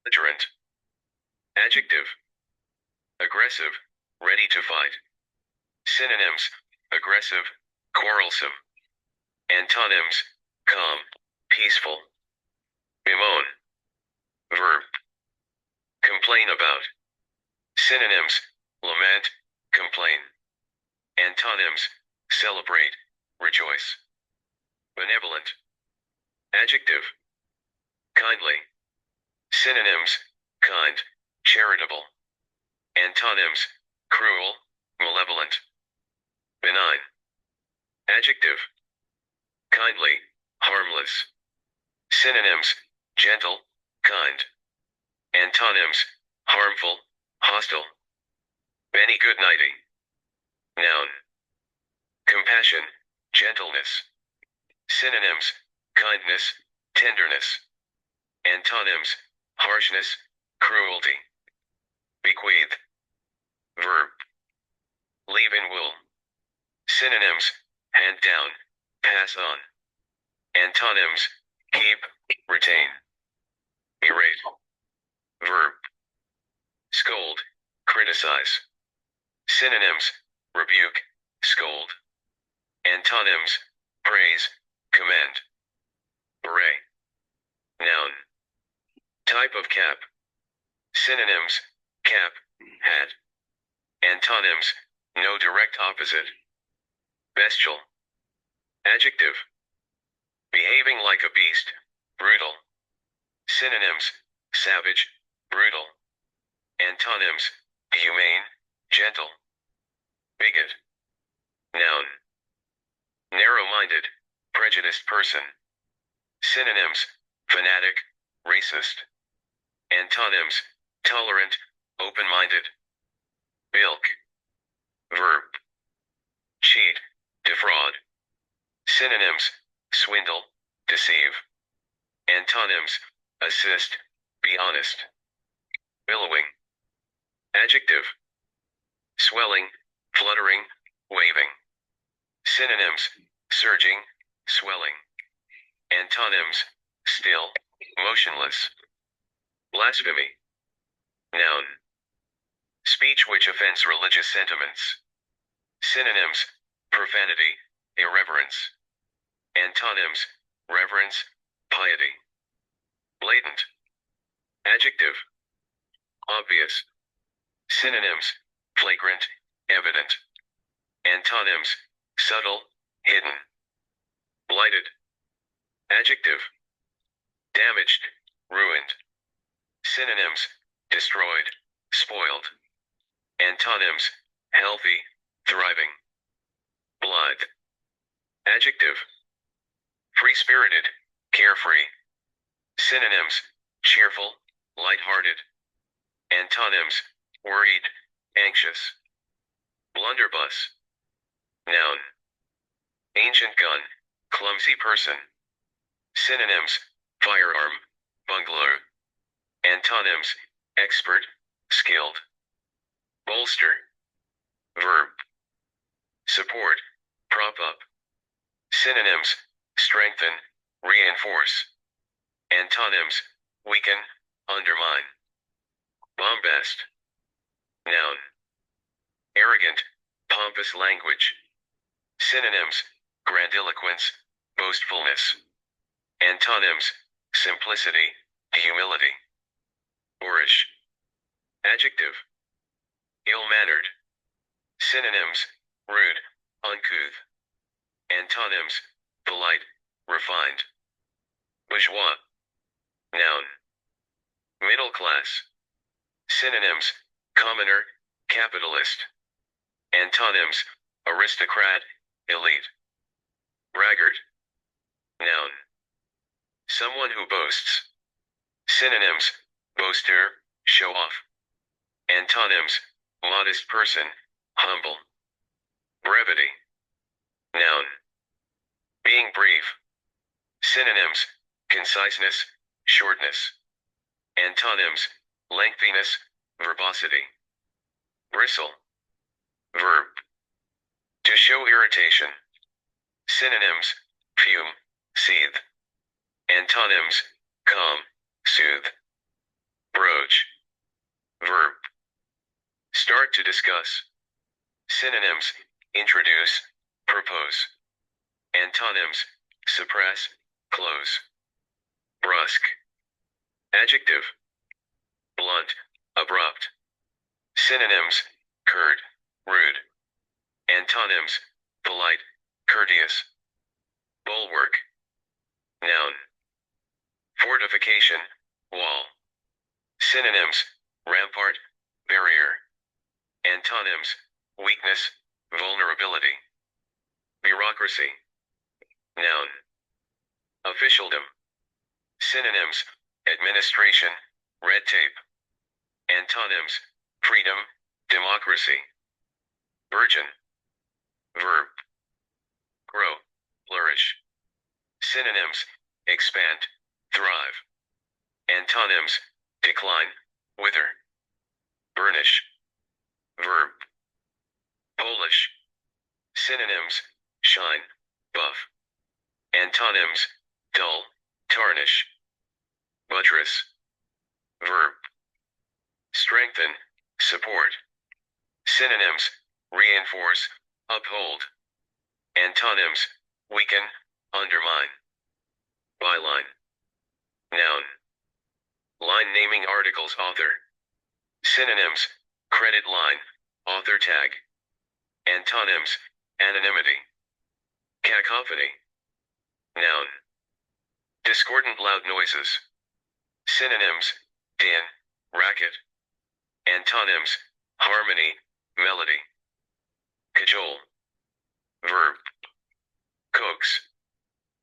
belligerent. Adjective. Aggressive, ready to fight. Synonyms. Aggressive, quarrelsome. Antonyms. Calm, peaceful. Bemoan. Verb. Complain about. Synonyms. Lament, complain. Antonyms. Celebrate, rejoice. Benevolent. Adjective. Kindly. Synonyms. Kind, charitable. Antonyms. Cruel, malevolent. Benign. Adjective. Kindly, harmless. Synonyms. Gentle, kind. Antonyms. Harmful, hostile. Benny Goodnighty. Noun. Compassion, gentleness. Synonyms. Kindness, tenderness. Antonyms. Harshness, cruelty. Bequeath. Verb. Leave in will. Synonyms. Hand down, pass on. Antonyms. Keep, retain. Berate. Verb. Scold, criticize. Synonyms. Rebuke, scold. Antonyms. Praise, commend. Beret. Noun. Type of cap. Synonyms. Cap, hat. Antonyms. No direct opposite. Bestial. Adjective. Behaving like a beast, brutal. Synonyms. Savage, brutal. Antonyms. Humane, gentle. Bigot. Noun. Narrow-minded, prejudiced person. Synonyms. Fanatic, racist. Antonyms. Tolerant, open-minded. Bilk. Verb. Cheat, defraud. Synonyms. Swindle, deceive. Antonyms. Assist, be honest. Billowing. Adjective. Swelling, fluttering, waving. Synonyms. Surging, swelling. Antonyms. Still, motionless. Blasphemy. Noun. Speech which offends religious sentiments. Synonyms. Profanity, irreverence. Antonyms. Reverence, piety. Blatant. Adjective. Obvious. Synonyms. Flagrant, evident. Antonyms. Subtle, hidden. Blighted. Adjective. Damaged, ruined. Synonyms. Destroyed, spoiled. Antonyms. Healthy, thriving. Blithe. Adjective. Free-spirited, carefree. Synonyms. Cheerful, light-hearted. Antonyms. Worried, anxious. Blunderbuss. Noun. Ancient gun, clumsy person. Synonyms. Firearm, bungalow. Antonyms. Expert, skilled. Bolster. Verb. Support, prop up. Synonyms. Strengthen, reinforce. Antonyms. Weaken, undermine. Bombast. Noun. Arrogant, pompous language. Synonyms. Grandiloquence, boastfulness. Antonyms. Simplicity, humility. Boorish. Adjective. Ill-mannered. Synonyms. Rude, uncouth. Antonyms. Polite, refined. Bourgeois. Noun. Middle class. Synonyms. Commoner, capitalist. Antonyms. Aristocrat, elite. Braggart. Noun. Someone who boasts. Synonyms. Boaster, show off. Antonyms. Modest person, humble. Brevity. Noun. Being brief. Synonyms. Conciseness, shortness. Antonyms. Lengthiness, verbosity. Bristle. Verb. To show irritation. Synonyms. Fume, seethe. Antonyms. Calm, soothe. to discuss. Synonyms, introduce, propose. Antonyms, suppress, close. Brusque. Adjective, blunt, abrupt. Synonyms, curt, rude. Antonyms, polite, courteous. Bulwark. Noun. Fortification, wall. Synonyms, rampart, barrier. Antonyms, weakness, vulnerability. Bureaucracy. Noun. Officialdom. Synonyms, administration, red tape. Antonyms, freedom, democracy. Virgin. Verb. Grow, flourish. Synonyms, expand, thrive. Antonyms, decline, wither. Burnish. Verb. Polish. Synonyms, shine, buff. Antonyms, dull, tarnish. Buttress. Verb. Strengthen, support. Synonyms, reinforce, uphold. Antonyms, weaken, undermine. Byline. Noun. Line naming articles author. Synonyms, credit line, author tag. Antonyms, anonymity. Cacophony. Noun. Discordant loud noises. Synonyms, din, racket. Antonyms, harmony, melody. Cajole. Verb. Coax.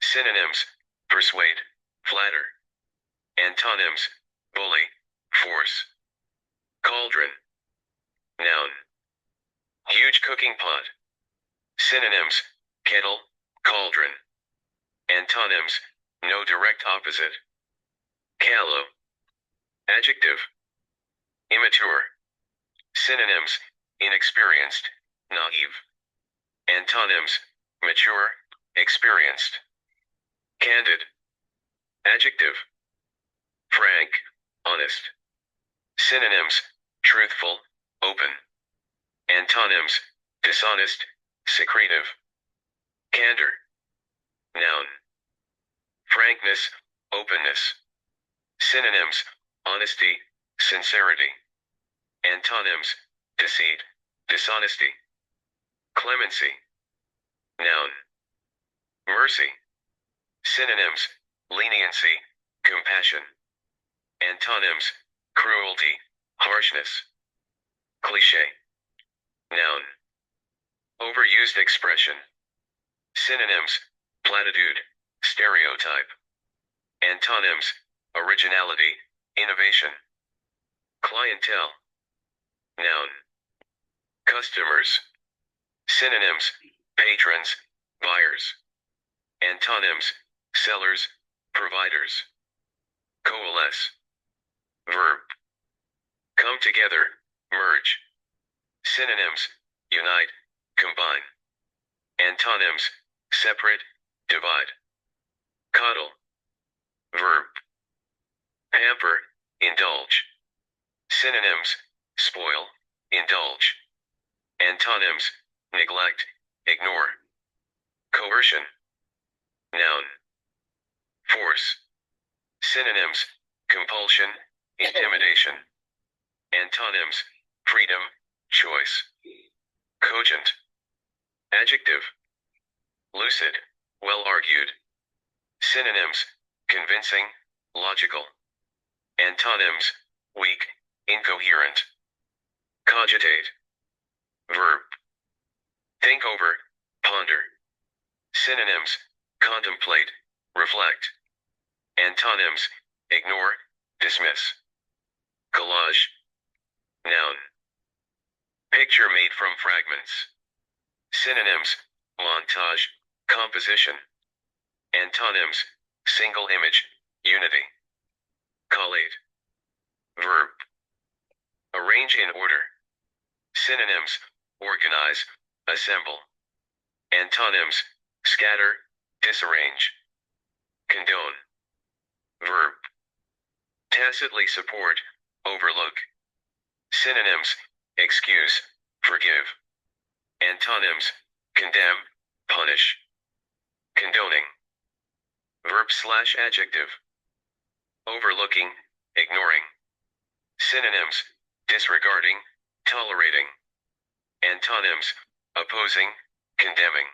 Synonyms, persuade, flatter. Antonyms, bully, force. Cauldron. Noun. Huge cooking pot. Synonyms, kettle, cauldron. Antonyms, no direct opposite. Callow. Adjective. Immature. Synonyms, inexperienced, naive. Antonyms, mature, experienced. Candid. Adjective. Frank, honest. Synonyms, truthful, open. Antonyms, dishonest, secretive. Candor. Noun. Frankness, openness. Synonyms, honesty, sincerity. Antonyms, deceit, dishonesty. Clemency. Noun. Mercy. Synonyms, leniency, compassion. Antonyms, cruelty, harshness. Cliché. Noun. Overused expression. Synonyms, platitude, stereotype. Antonyms, originality, innovation. Clientele. Noun. Customers. Synonyms, patrons, buyers. Antonyms, sellers, providers. Coalesce. Verb. Come together, merge. Synonyms, unite, combine. Antonyms, separate, divide. Coddle. Verb. Pamper, indulge. Synonyms, spoil, indulge. Antonyms, neglect, ignore. Coercion. Noun. Force. Synonyms, compulsion, intimidation. Antonyms, freedom, choice. Cogent. Adjective. Lucid, well argued. Synonyms, convincing, logical. Antonyms, weak, incoherent. Cogitate. Verb. Think over, ponder. Synonyms, contemplate, reflect. Antonyms, ignore, dismiss. Collage. Noun. Picture made from fragments. Synonyms, montage, composition. Antonyms, single image, unity. Collate. Verb. Arrange in order. Synonyms, organize, assemble. Antonyms, scatter, disarrange. Condone. Verb. Tacitly support, overlook. Synonyms, excuse, forgive. Antonyms, condemn, punish. Condoning. Verb/adjective. Overlooking, ignoring. Synonyms, disregarding, tolerating. Antonyms, opposing, condemning.